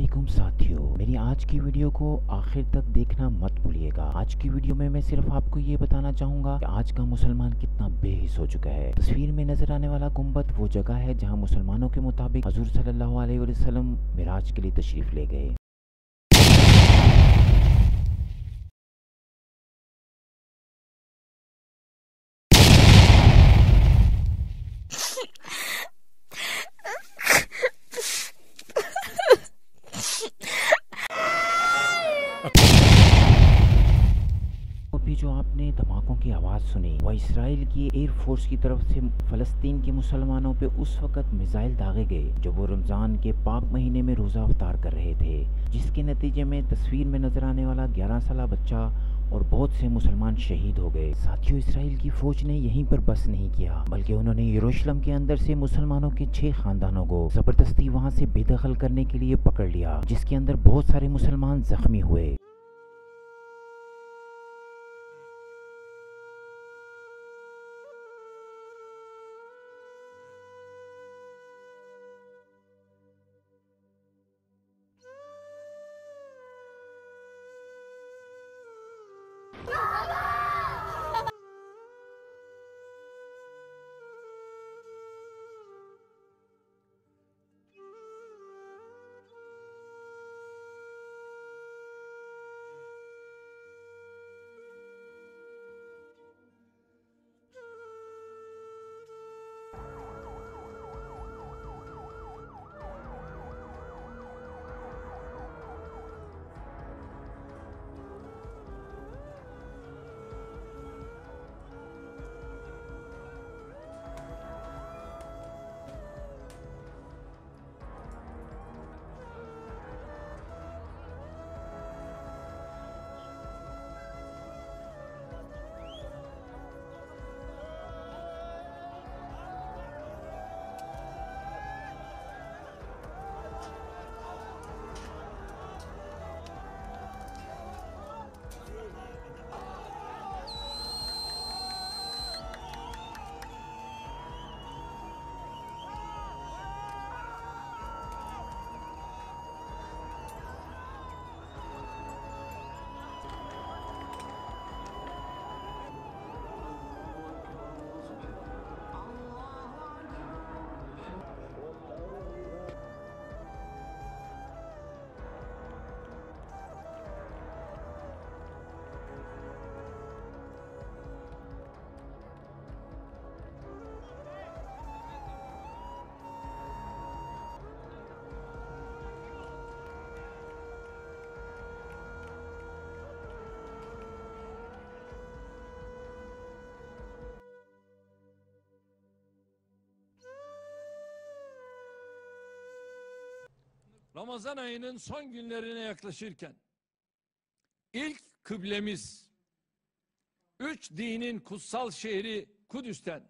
अस्सलामुअलैकुम साथियों, मेरी आज की वीडियो को आखिर तक देखना मत भूलिएगा। आज की वीडियो में मैं सिर्फ आपको ये बताना चाहूँगा कि आज का मुसलमान कितना बेहिस हो चुका है। तस्वीर में नजर आने वाला गुंबद वो जगह है जहाँ मुसलमानों के मुताबिक हजूर सल्लल्लाहु अलैहि वसल्लम मिराज के लिए तशरीफ ले गए। अभी जो आपने धमाकों की आवाज़ सुनी वह इसराइल की एयरफोर्स की तरफ से फ़लस्तीन के मुसलमानों पे उस वक़्त मिसाइल दागे गए जब वो रमज़ान के पाक महीने में रोज़ा अफ्तार कर रहे थे, जिसके नतीजे में तस्वीर में नज़र आने वाला 11 साला बच्चा और बहुत से मुसलमान शहीद हो गए। साथियों, इसराइल की फ़ौज ने यहीं पर बस नहीं किया बल्कि उन्होंने यरूशलेम के अंदर से मुसलमानों के 6 ख़ानदानों को ज़बरदस्ती वहाँ से बेदखल करने के लिए पकड़ लिया, जिसके अंदर बहुत सारे मुसलमान ज़ख्मी हुए। Ramazan ayının son günlerine yaklaşırken ilk kıblemiz 3 dinin kutsal şehri Kudüs'ten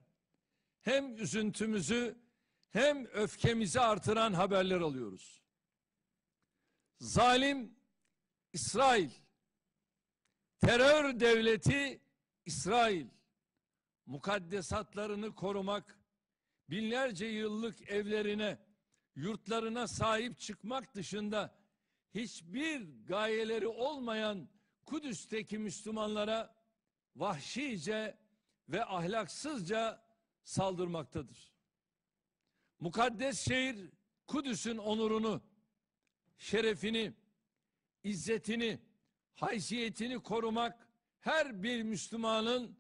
hem üzüntümüzü hem öfkemizi artıran haberler alıyoruz. Zalim İsrail, terör devleti İsrail, mukaddesatlarını korumak, binlerce yıllık evlerine, yurtlarına sahip çıkmak dışında hiçbir gayeleri olmayan Kudüs'teki Müslümanlara vahşice ve ahlaksızca saldırmaktadır. Mukaddes şehir Kudüs'ün onurunu, şerefini, izzetini, haysiyetini korumak her bir Müslümanın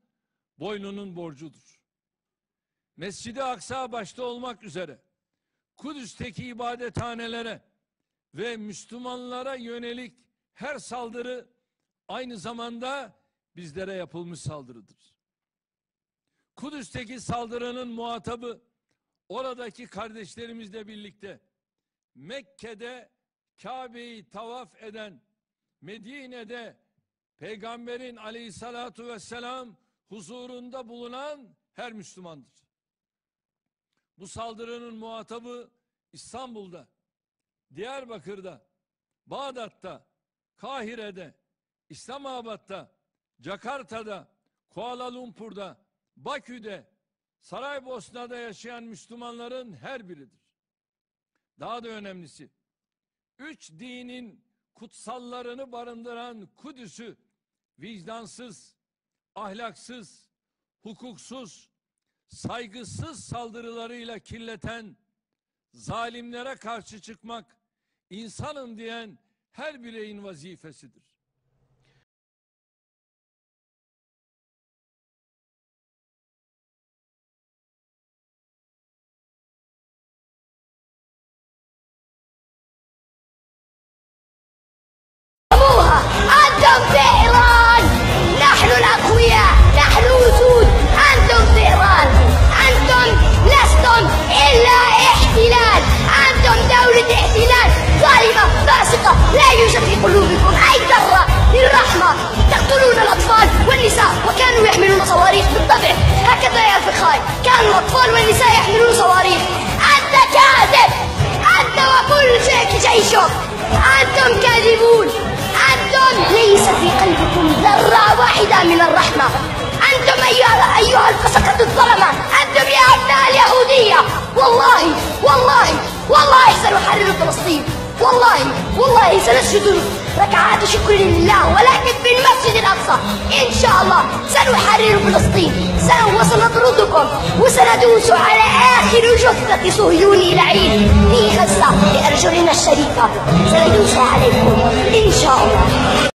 boynunun borcudur. Mescid-i Aksa başta olmak üzere Kudüs'teki ibadethanelere ve Müslümanlara yönelik her saldırı aynı zamanda bizlere yapılmış saldırıdır. Kudüs'teki saldırının muhatabı oradaki kardeşlerimizle birlikte Mekke'de Kabe'yi tavaf eden, Medine'de Peygamberin aleyhissalatu vesselam huzurunda bulunan her Müslümandır. Bu saldırının muhatabı İstanbul'da, Diyarbakır'da, Bağdat'ta, Kahire'de, İslamabad'da, Jakarta'da, Kuala Lumpur'da, Bakü'de, Saraybosna'da yaşayan Müslümanların her biridir. Daha da önemlisi, üç dinin kutsallarını barındıran Kudüs'ü vicdansız, ahlaksız, hukuksuz, saygısız saldırılarıyla kirleten zalimlere karşı çıkmak insanım diyen her bireyin vazifesidir. أنتم في إيران، نحن الأقوياء، نحن أسود، أنتم في إيران، أنتم لستم إلا احتلال، أنتم دولة احتلال ظالمة فاسقة، لا يوجد في قلوبكم أي ذرة للرحمة، تقتلون الأطفال والنساء وكانوا يحملون صواريخ بالطبع، هكذا يا أخوي، كان الأطفال والنساء يحملون صواريخ. أنت كاذب، أنت وكل جيشك، أنتم كاذبون، أنتم ليس في قلبكم ذرة واحدة من الرحمة، أنتم أيها الفسقة الظلمة، أنتم يا أبناء اليهودية، والله والله والله سنحرر فلسطين، والله سنسجد ركعات شكر لله، ولكن في المسجد الأقصى إن شاء الله سنحرر فلسطين، وسنطردكم وسندوس على آخر جثة صهيوني لعين في غزة بأرجلنا الشريفة، سندوس عليكم إن شاء الله.